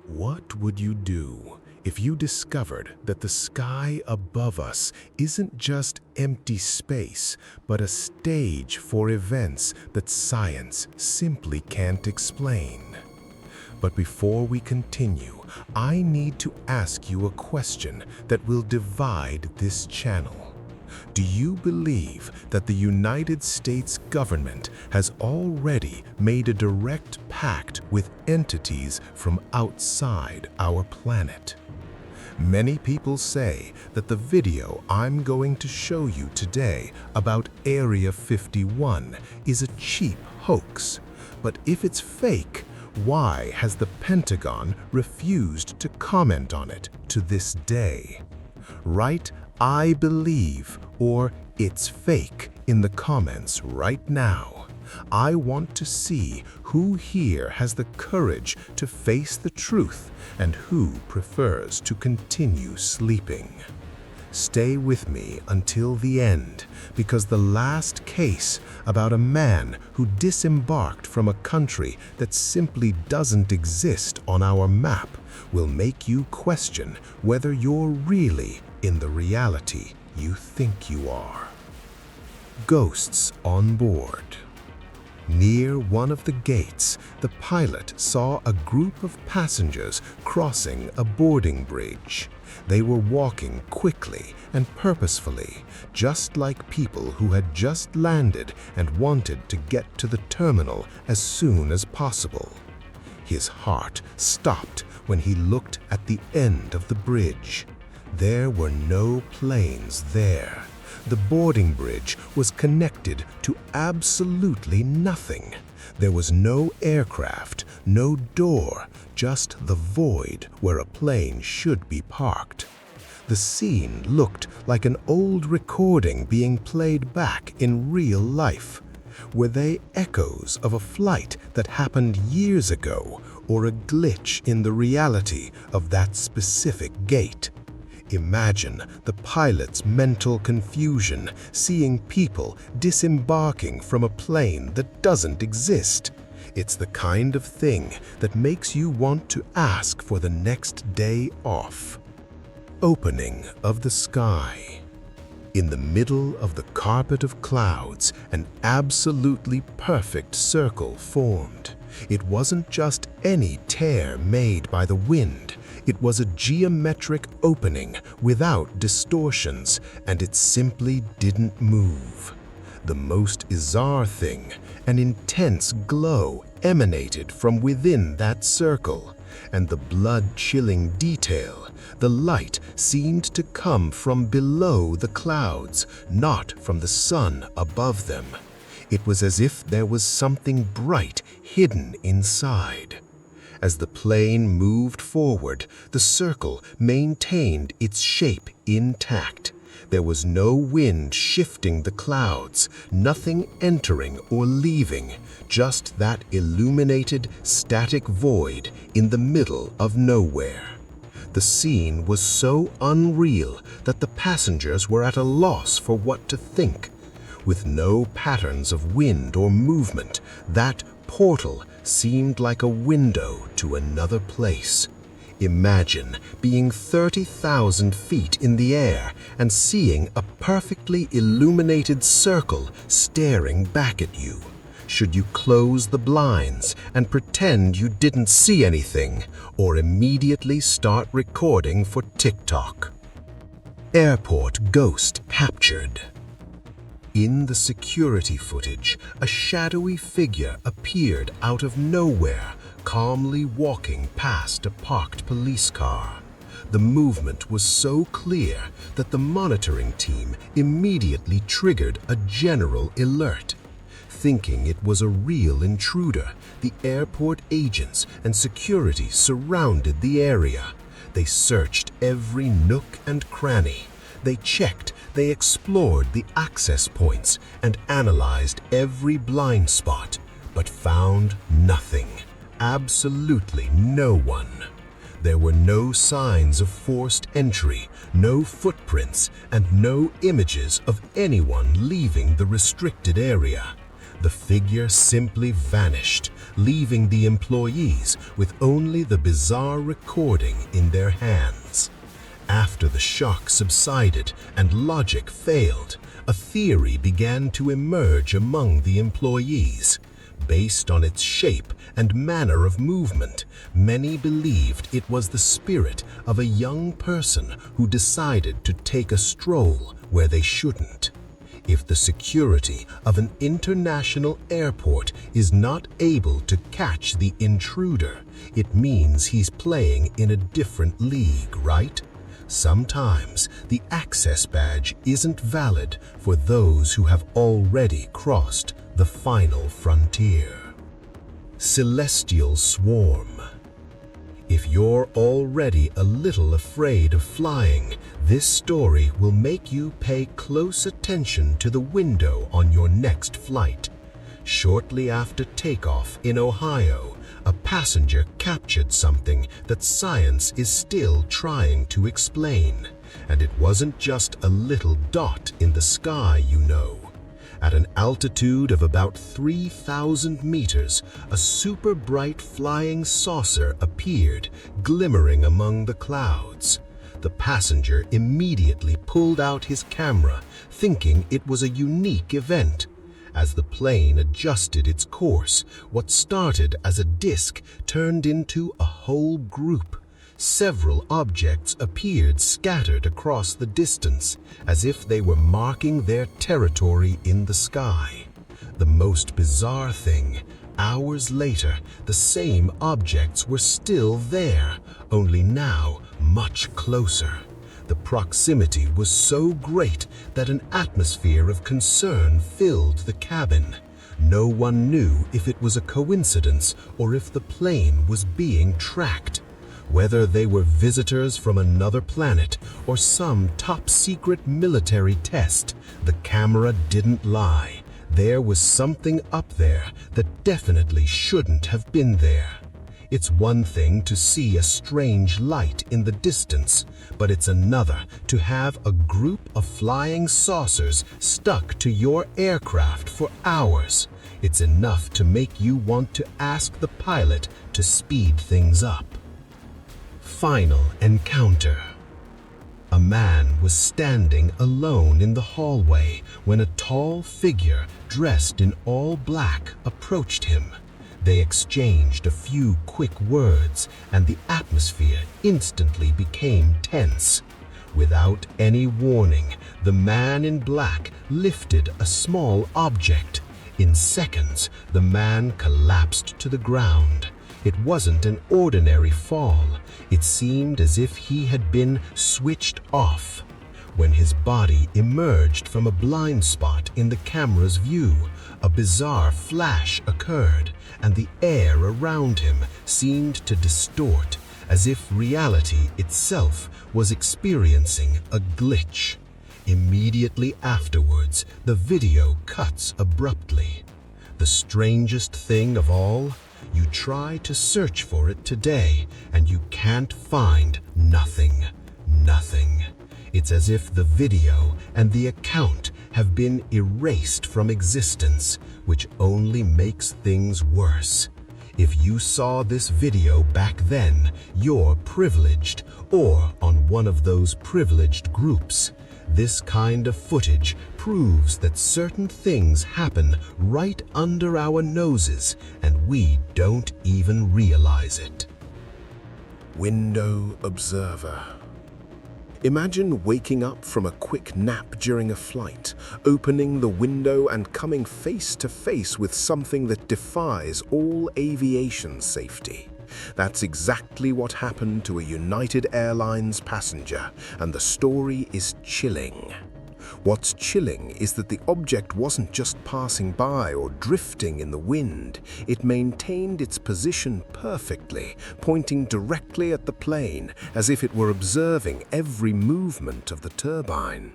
What would you do if you discovered that the sky above us isn't just empty space, but a stage for events that science simply can't explain? But before we continue, I need to ask you a question that will divide this channel. Do you believe that the United States government has already made a direct pact with entities from outside our planet? Many people say that the video I'm going to show you today about Area 51 is a cheap hoax. But if it's fake, why has the Pentagon refused to comment on it to this day? Write "I believe" or "it's fake" in the comments right now. I want to see who here has the courage to face the truth and who prefers to continue sleeping. Stay with me until the end, because the last case about a man who disembarked from a country that simply doesn't exist on our map will make you question whether you're really in the reality you think you are. Ghosts on board. Near one of the gates, the pilot saw a group of passengers crossing a boarding bridge. They were walking quickly and purposefully, just like people who had just landed and wanted to get to the terminal as soon as possible. His heart stopped when he looked at the end of the bridge. There were no planes there. The boarding bridge was connected to absolutely nothing. There was no aircraft, no door, just the void where a plane should be parked. The scene looked like an old recording being played back in real life. Were they echoes of a flight that happened years ago, or a glitch in the reality of that specific gate? Imagine the pilot's mental confusion seeing people disembarking from a plane that doesn't exist. It's the kind of thing that makes you want to ask for the next day off. Opening of the sky. In the middle of the carpet of clouds, an absolutely perfect circle formed. It wasn't just any tear made by the wind. It was a geometric opening without distortions, and it simply didn't move. The most bizarre thing, an intense glow emanated from within that circle, and the blood-chilling detail, the light seemed to come from below the clouds, not from the sun above them. It was as if there was something bright hidden inside. As the plane moved forward, the circle maintained its shape intact. There was no wind shifting the clouds, nothing entering or leaving, just that illuminated, static void in the middle of nowhere. The scene was so unreal that the passengers were at a loss for what to think. With no patterns of wind or movement, that portal seemed like a window to another place. Imagine being 30,000 feet in the air and seeing a perfectly illuminated circle staring back at you. Should you close the blinds and pretend you didn't see anything, or immediately start recording for TikTok? Airport ghost captured. In the security footage, a shadowy figure appeared out of nowhere, calmly walking past a parked police car. The movement was so clear that the monitoring team immediately triggered a general alert. Thinking it was a real intruder, the airport agents and security surrounded the area. They searched every nook and cranny. They checked, they explored the access points and analyzed every blind spot, but found nothing. Absolutely no one. There were no signs of forced entry, no footprints, and no images of anyone leaving the restricted area. the figure simply vanished, leaving the employees with only the bizarre recording in their hands. After the shock subsided and logic failed, a theory began to emerge among the employees. Based on its shape and manner of movement, many believed it was the spirit of a young person who decided to take a stroll where they shouldn't. If the security of an international airport is not able to catch the intruder, it means he's playing in a different league, right? Sometimes the access badge isn't valid for those who have already crossed the final frontier. Celestial Swarm. If you're already a little afraid of flying, this story will make you pay close attention to the window on your next flight. Shortly after takeoff in Ohio, a passenger captured something that science is still trying to explain. And it wasn't just a little dot in the sky, you know. At an altitude of about 3,000 meters, a super bright flying saucer appeared, glimmering among the clouds. The passenger immediately pulled out his camera, thinking it was a unique event. As the plane adjusted its course, what started as a disk turned into a whole group. Several objects appeared scattered across the distance, as if they were marking their territory in the sky. The most bizarre thing, hours later, the same objects were still there, only now much closer. The proximity was so great that an atmosphere of concern filled the cabin. No one knew if it was a coincidence or if the plane was being tracked. Whether they were visitors from another planet or some top-secret military test, the camera didn't lie. There was something up there that definitely shouldn't have been there. It's one thing to see a strange light in the distance, but it's another to have a group of flying saucers stuck to your aircraft for hours. It's enough to make you want to ask the pilot to speed things up. Final encounter. A man was standing alone in the hallway when a tall figure dressed in all black approached him. They exchanged a few quick words, and the atmosphere instantly became tense. Without any warning, the man in black lifted a small object. In seconds, the man collapsed to the ground. It wasn't an ordinary fall. It seemed as if he had been switched off. When his body emerged from a blind spot in the camera's view, a bizarre flash occurred, and the air around him seemed to distort, as if reality itself was experiencing a glitch. Immediately afterwards, the video cuts abruptly. The strangest thing of all, you try to search for it today, and you can't find nothing. It's as if the video and the account have been erased from existence, which only makes things worse. If you saw this video back then, you're privileged or on one of those privileged groups. This kind of footage proves that certain things happen right under our noses and we don't even realize it. Window observer. Imagine waking up from a quick nap during a flight, opening the window and coming face to face with something that defies all aviation safety. That's exactly what happened to a United Airlines passenger, and the story is chilling. What's chilling is that the object wasn't just passing by or drifting in the wind. It maintained its position perfectly, pointing directly at the plane, as if it were observing every movement of the turbine.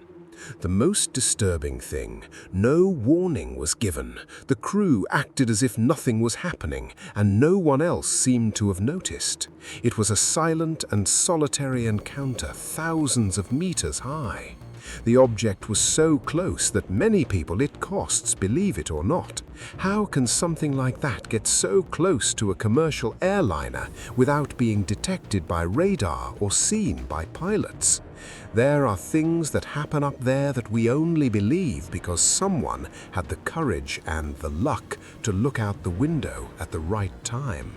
The most disturbing thing, no warning was given. The crew acted as if nothing was happening, and no one else seemed to have noticed. It was a silent and solitary encounter thousands of meters high. The object was so close that many people it costs believe it or not. How can something like that get so close to a commercial airliner without being detected by radar or seen by pilots? There are things that happen up there that we only believe because someone had the courage and the luck to look out the window at the right time.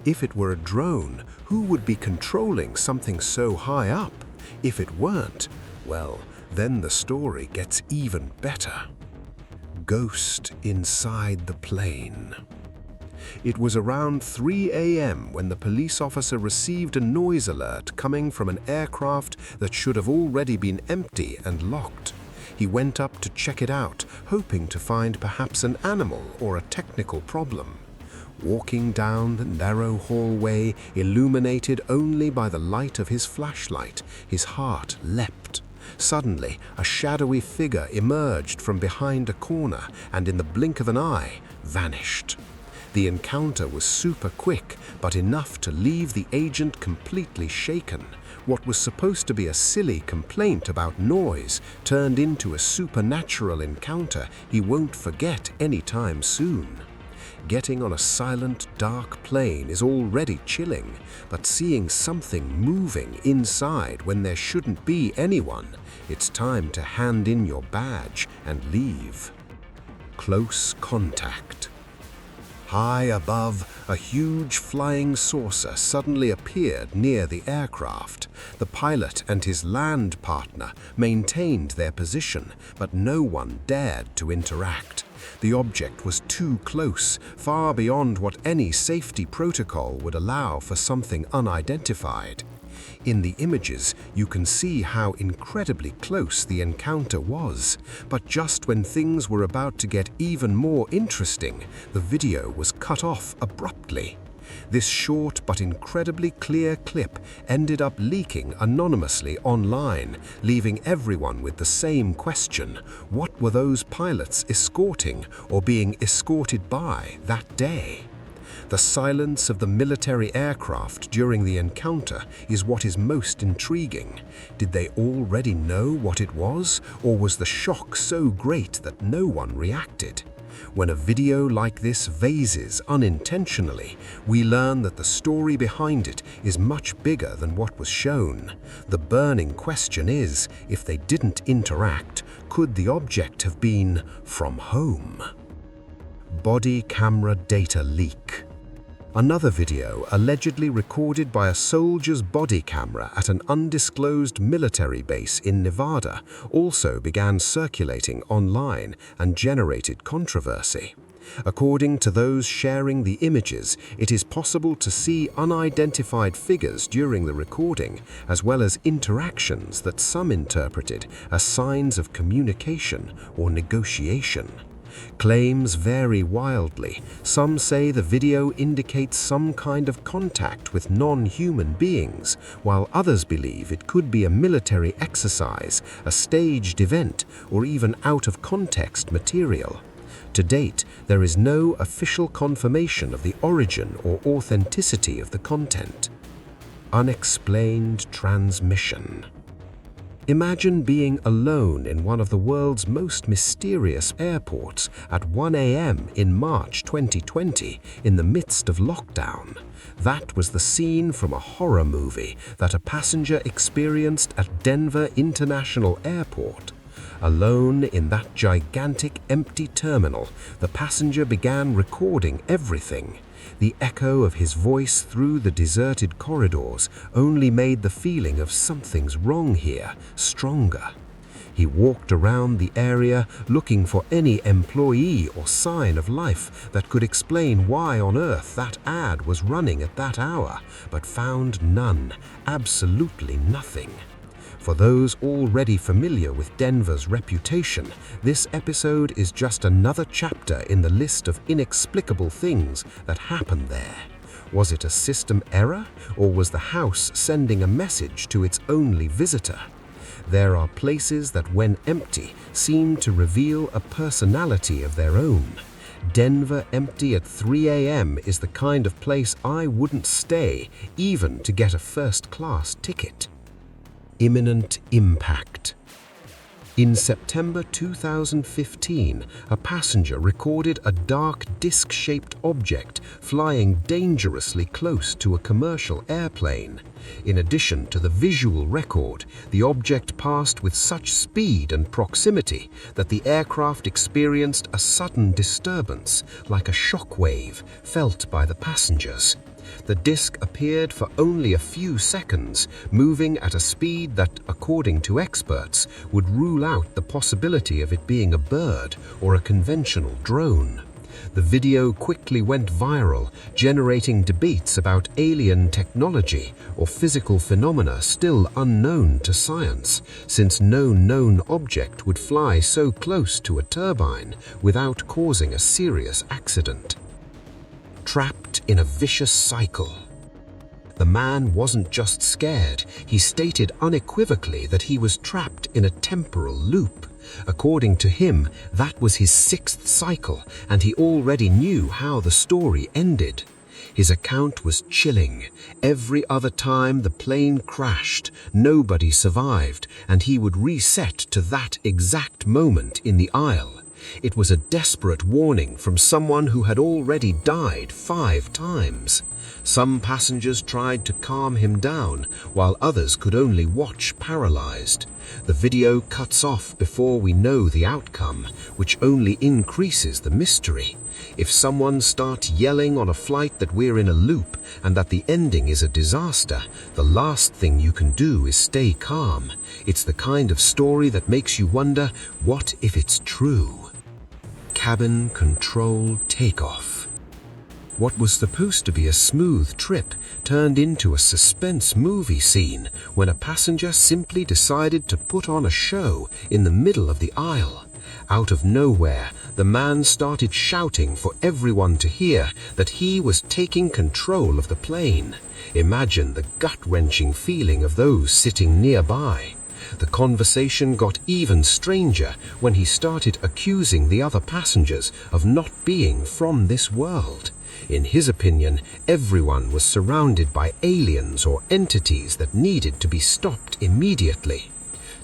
If it were a drone, who would be controlling something so high up? If it weren't, well, then the story gets even better. Ghost inside the plane. It was around 3 a.m. when the police officer received a noise alert coming from an aircraft that should have already been empty and locked. He went up to check it out, hoping to find perhaps an animal or a technical problem. Walking down the narrow hallway, illuminated only by the light of his flashlight, his heart leapt. Suddenly, a shadowy figure emerged from behind a corner and in the blink of an eye, vanished. The encounter was super quick, but enough to leave the agent completely shaken. What was supposed to be a silly complaint about noise turned into a supernatural encounter he won't forget anytime soon. Getting on a silent, dark plane is already chilling, but seeing something moving inside when there shouldn't be anyone, it's time to hand in your badge and leave. Close contact. High above, a huge flying saucer suddenly appeared near the aircraft. The pilot and his land partner maintained their position, but no one dared to interact. The object was too close, far beyond what any safety protocol would allow for something unidentified. In the images, you can see how incredibly close the encounter was, but just when things were about to get even more interesting, the video was cut off abruptly. This short but incredibly clear clip ended up leaking anonymously online, leaving everyone with the same question: what were those pilots escorting or being escorted by that day? The silence of the military aircraft during the encounter is what is most intriguing. Did they already know what it was, or was the shock so great that no one reacted? When a video like this vases unintentionally, we learn that the story behind it is much bigger than what was shown. The burning question is, if they didn't interact, could the object have been from home? Body camera data leak. Another video, allegedly recorded by a soldier's body camera at an undisclosed military base in Nevada, also began circulating online and generated controversy. According to those sharing the images, it is possible to see unidentified figures during the recording, as well as interactions that some interpreted as signs of communication or negotiation. Claims vary wildly. Some say the video indicates some kind of contact with non-human beings, while others believe it could be a military exercise, a staged event, or even out-of-context material. To date, there is no official confirmation of the origin or authenticity of the content. Unexplained transmission. Imagine being alone in one of the world's most mysterious airports at 1 a.m. in March 2020 in the midst of lockdown. That was the scene from a horror movie that a passenger experienced at Denver International Airport. Alone in that gigantic empty terminal, the passenger began recording everything. The echo of his voice through the deserted corridors only made the feeling of something's wrong here stronger. He walked around the area looking for any employee or sign of life that could explain why on earth that ad was running at that hour, but found none, absolutely nothing. For those already familiar with Denver's reputation, this episode is just another chapter in the list of inexplicable things that happened there. Was it a system error, or was the house sending a message to its only visitor? There are places that, when empty, seem to reveal a personality of their own. Denver empty at 3 a.m. is the kind of place I wouldn't stay, even to get a first-class ticket. Imminent impact. In September 2015, a passenger recorded a dark disc-shaped object flying dangerously close to a commercial airplane. In addition to the visual record, the object passed with such speed and proximity that the aircraft experienced a sudden disturbance, like a shock wave, felt by the passengers. The disc appeared for only a few seconds, moving at a speed that, according to experts, would rule out the possibility of it being a bird or a conventional drone. The video quickly went viral, generating debates about alien technology or physical phenomena still unknown to science, since no known object would fly so close to a turbine without causing a serious accident. Trapped in a vicious cycle. The man wasn't just scared, he stated unequivocally that he was trapped in a temporal loop. According to him, that was his 6th cycle, and he already knew how the story ended. His account was chilling. Every other time the plane crashed, nobody survived, and he would reset to that exact moment in the aisle. It was a desperate warning from someone who had already died 5 times. Some passengers tried to calm him down, while others could only watch paralyzed. The video cuts off before we know the outcome, which only increases the mystery. If someone starts yelling on a flight that we're in a loop and that the ending is a disaster, the last thing you can do is stay calm. It's the kind of story that makes you wonder, what if it's true? Cabin control takeoff. What was supposed to be a smooth trip turned into a suspense movie scene when a passenger simply decided to put on a show in the middle of the aisle. Out of nowhere, the man started shouting for everyone to hear that he was taking control of the plane. Imagine the gut-wrenching feeling of those sitting nearby. The conversation got even stranger when he started accusing the other passengers of not being from this world. In his opinion, everyone was surrounded by aliens or entities that needed to be stopped immediately.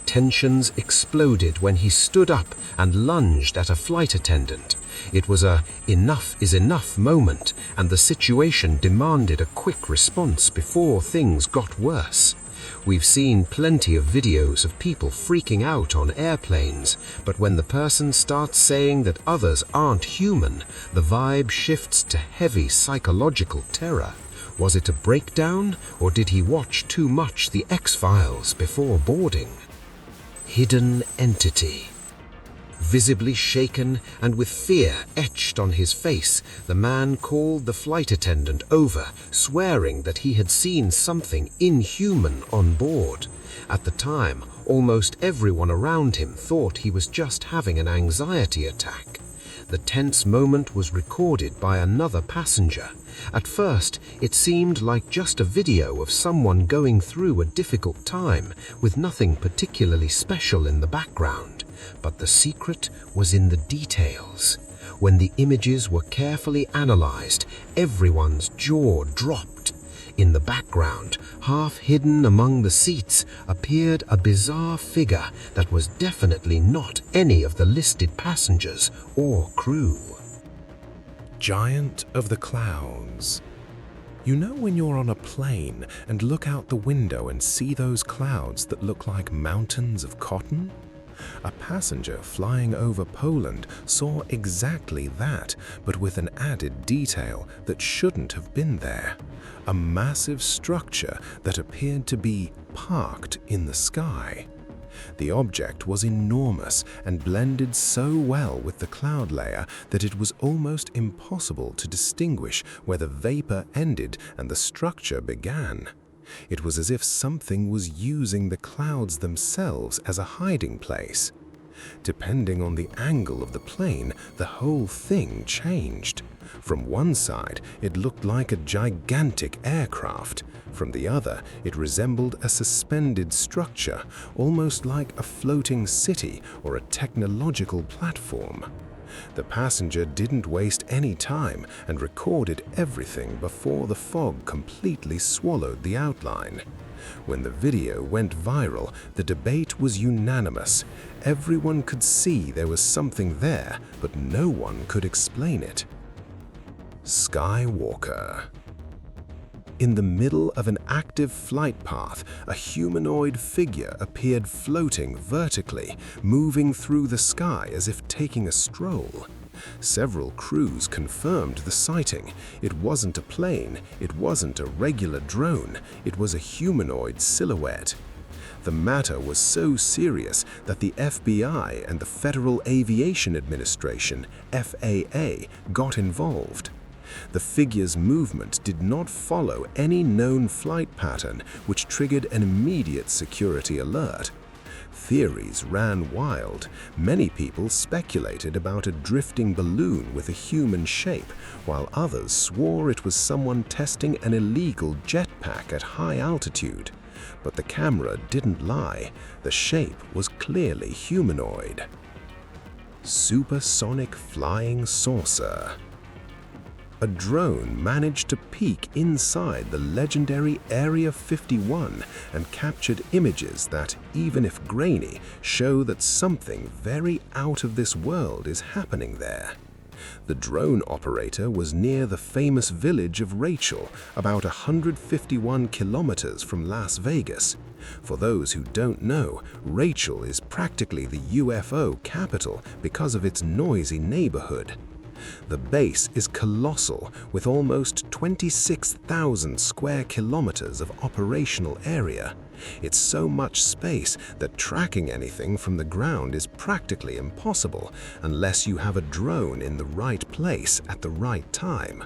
Tensions exploded when he stood up and lunged at a flight attendant. It was a enough is enough moment, and the situation demanded a quick response before things got worse. We've seen plenty of videos of people freaking out on airplanes, but when the person starts saying that others aren't human, the vibe shifts to heavy psychological terror. Was it a breakdown, or did he watch too much The X-Files before boarding? Hidden entity. Visibly shaken and with fear etched on his face, the man called the flight attendant over, swearing that he had seen something inhuman on board. At the time, almost everyone around him thought he was just having an anxiety attack. The tense moment was recorded by another passenger. At first, it seemed like just a video of someone going through a difficult time, with nothing particularly special in the background. But the secret was in the details. When the images were carefully analyzed, everyone's jaw dropped. In the background, half hidden among the seats, appeared a bizarre figure that was definitely not any of the listed passengers or crew. Giant of the clouds. You know when you're on a plane and look out the window and see those clouds that look like mountains of cotton? A passenger flying over Poland saw exactly that, but with an added detail that shouldn't have been there. A massive structure that appeared to be parked in the sky. The object was enormous and blended so well with the cloud layer that it was almost impossible to distinguish where the vapor ended and the structure began. It was as if something was using the clouds themselves as a hiding place. Depending on the angle of the plane, the whole thing changed. From one side, it looked like a gigantic aircraft. From the other, it resembled a suspended structure, almost like a floating city or a technological platform. The passenger didn't waste any time and recorded everything before the fog completely swallowed the outline. When the video went viral, the debate was unanimous. Everyone could see there was something there, but no one could explain it. Skywalker. In the middle of an active flight path, a humanoid figure appeared floating vertically, moving through the sky as if taking a stroll. Several crews confirmed the sighting. It wasn't a plane, it wasn't a regular drone, it was a humanoid silhouette. The matter was so serious that the FBI and the Federal Aviation Administration, FAA, got involved. The figure's movement did not follow any known flight pattern, which triggered an immediate security alert. Theories ran wild. Many people speculated about a drifting balloon with a human shape, while others swore it was someone testing an illegal jetpack at high altitude. But the camera didn't lie. The shape was clearly humanoid. Supersonic flying saucer. A drone managed to peek inside the legendary Area 51 and captured images that, even if grainy, show that something very out of this world is happening there. The drone operator was near the famous village of Rachel, about 151 kilometers from Las Vegas. For those who don't know, Rachel is practically the UFO capital because of its noisy neighborhood. The base is colossal, with almost 26,000 square kilometers of operational area. It's so much space that tracking anything from the ground is practically impossible unless you have a drone in the right place at the right time.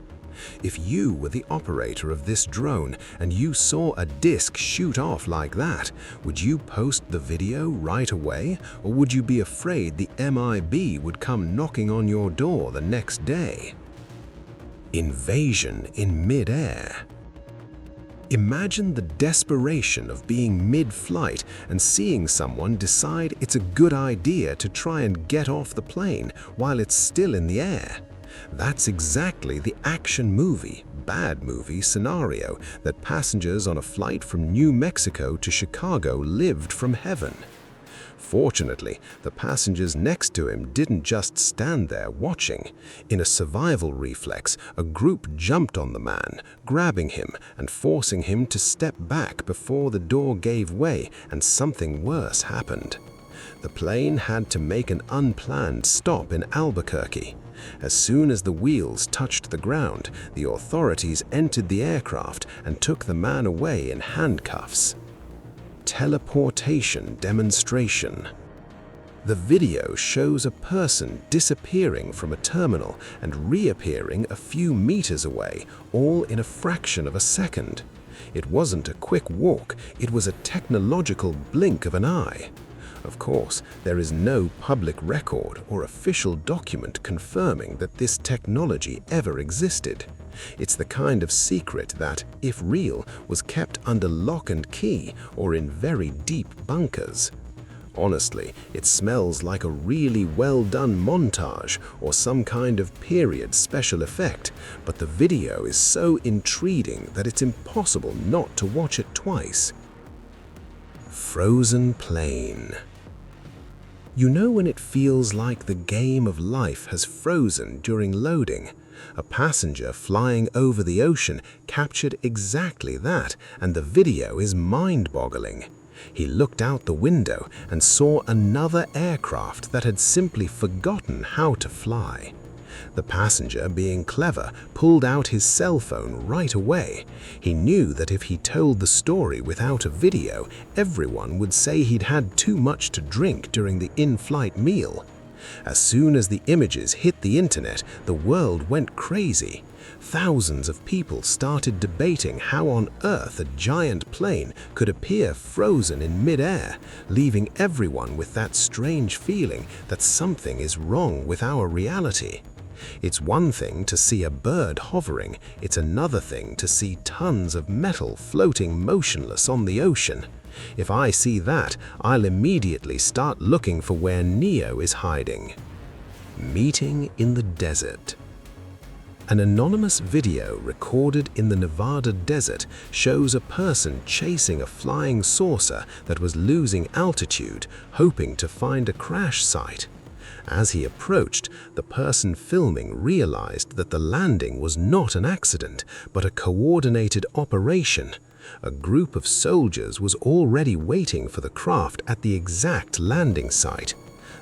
If you were the operator of this drone and you saw a disc shoot off like that, would you post the video right away, or would you be afraid the MIB would come knocking on your door the next day? Invasion in mid-air. Imagine the desperation of being mid-flight and seeing someone decide it's a good idea to try and get off the plane while it's still in the air. That's exactly the action movie, bad movie scenario that passengers on a flight from New Mexico to Chicago lived from heaven. Fortunately, the passengers next to him didn't just stand there watching. In a survival reflex, a group jumped on the man, grabbing him and forcing him to step back before the door gave way and something worse happened. The plane had to make an unplanned stop in Albuquerque. As soon as the wheels touched the ground, the authorities entered the aircraft and took the man away in handcuffs. Teleportation demonstration. The video shows a person disappearing from a terminal and reappearing a few meters away, all in a fraction of a second. It wasn't a quick walk, it was a technological blink of an eye. Of course, there is no public record or official document confirming that this technology ever existed. It's the kind of secret that, if real, was kept under lock and key or in very deep bunkers. Honestly, it smells like a really well-done montage or some kind of period special effect, but the video is so intriguing that it's impossible not to watch it twice. Frozen plane. You know when it feels like the game of life has frozen during loading? A passenger flying over the ocean captured exactly that, and the video is mind-boggling. He looked out the window and saw another aircraft that had simply forgotten how to fly. The passenger, being clever, pulled out his cell phone right away. He knew that if he told the story without a video, everyone would say he'd had too much to drink during the in-flight meal. As soon as the images hit the internet, the world went crazy. Thousands of people started debating how on earth a giant plane could appear frozen in mid-air, leaving everyone with that strange feeling that something is wrong with our reality. It's one thing to see a bird hovering, it's another thing to see tons of metal floating motionless on the ocean. If I see that, I'll immediately start looking for where Neo is hiding. Meeting in the desert. An anonymous video recorded in the Nevada desert shows a person chasing a flying saucer that was losing altitude, hoping to find a crash site. As he approached, the person filming realized that the landing was not an accident, but a coordinated operation. A group of soldiers was already waiting for the craft at the exact landing site.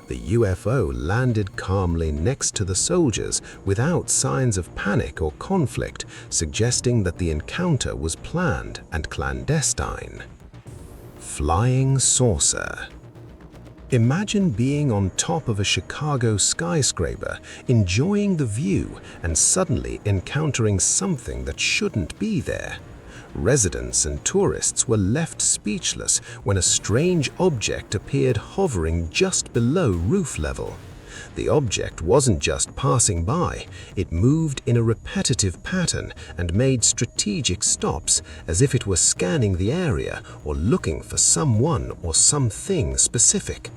The UFO landed calmly next to the soldiers without signs of panic or conflict, suggesting that the encounter was planned and clandestine. Flying saucer. Imagine being on top of a Chicago skyscraper, enjoying the view, and suddenly encountering something that shouldn't be there. Residents and tourists were left speechless when a strange object appeared hovering just below roof level. The object wasn't just passing by, it moved in a repetitive pattern and made strategic stops as if it were scanning the area or looking for someone or something specific.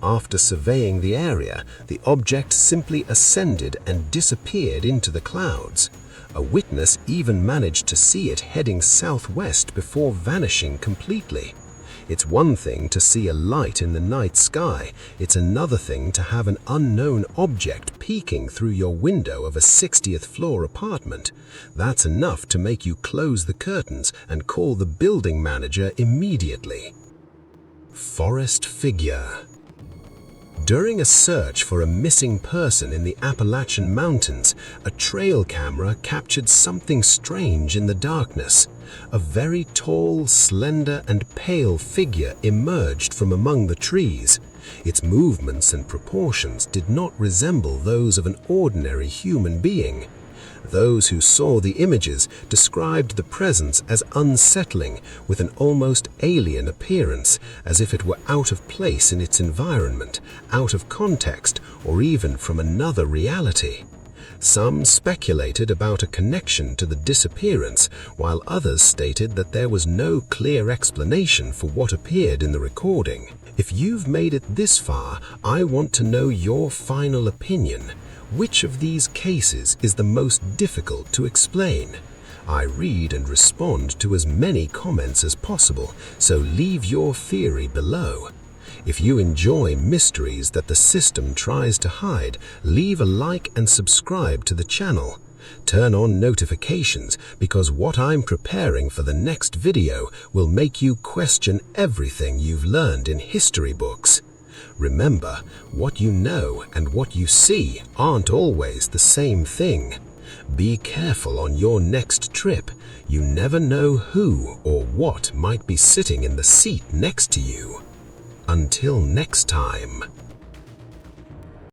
After surveying the area, the object simply ascended and disappeared into the clouds. A witness even managed to see it heading southwest before vanishing completely. It's one thing to see a light in the night sky, it's another thing to have an unknown object peeking through your window of a 60th floor apartment. That's enough to make you close the curtains and call the building manager immediately. Forest figure. During a search for a missing person in the Appalachian Mountains, a trail camera captured something strange in the darkness. A very tall, slender, and pale figure emerged from among the trees. Its movements and proportions did not resemble those of an ordinary human being. Those who saw the images described the presence as unsettling, with an almost alien appearance, as if it were out of place in its environment, out of context, or even from another reality. Some speculated about a connection to the disappearance, while others stated that there was no clear explanation for what appeared in the recording. If you've made it this far, I want to know your final opinion. Which of these cases is the most difficult to explain? I read and respond to as many comments as possible, so leave your theory below. If you enjoy mysteries that the system tries to hide, leave a like and subscribe to the channel. Turn on notifications because what I'm preparing for the next video will make you question everything you've learned in history books. Remember, what you know and what you see aren't always the same thing. Be careful on your next trip. You never know who or what might be sitting in the seat next to you. Until next time.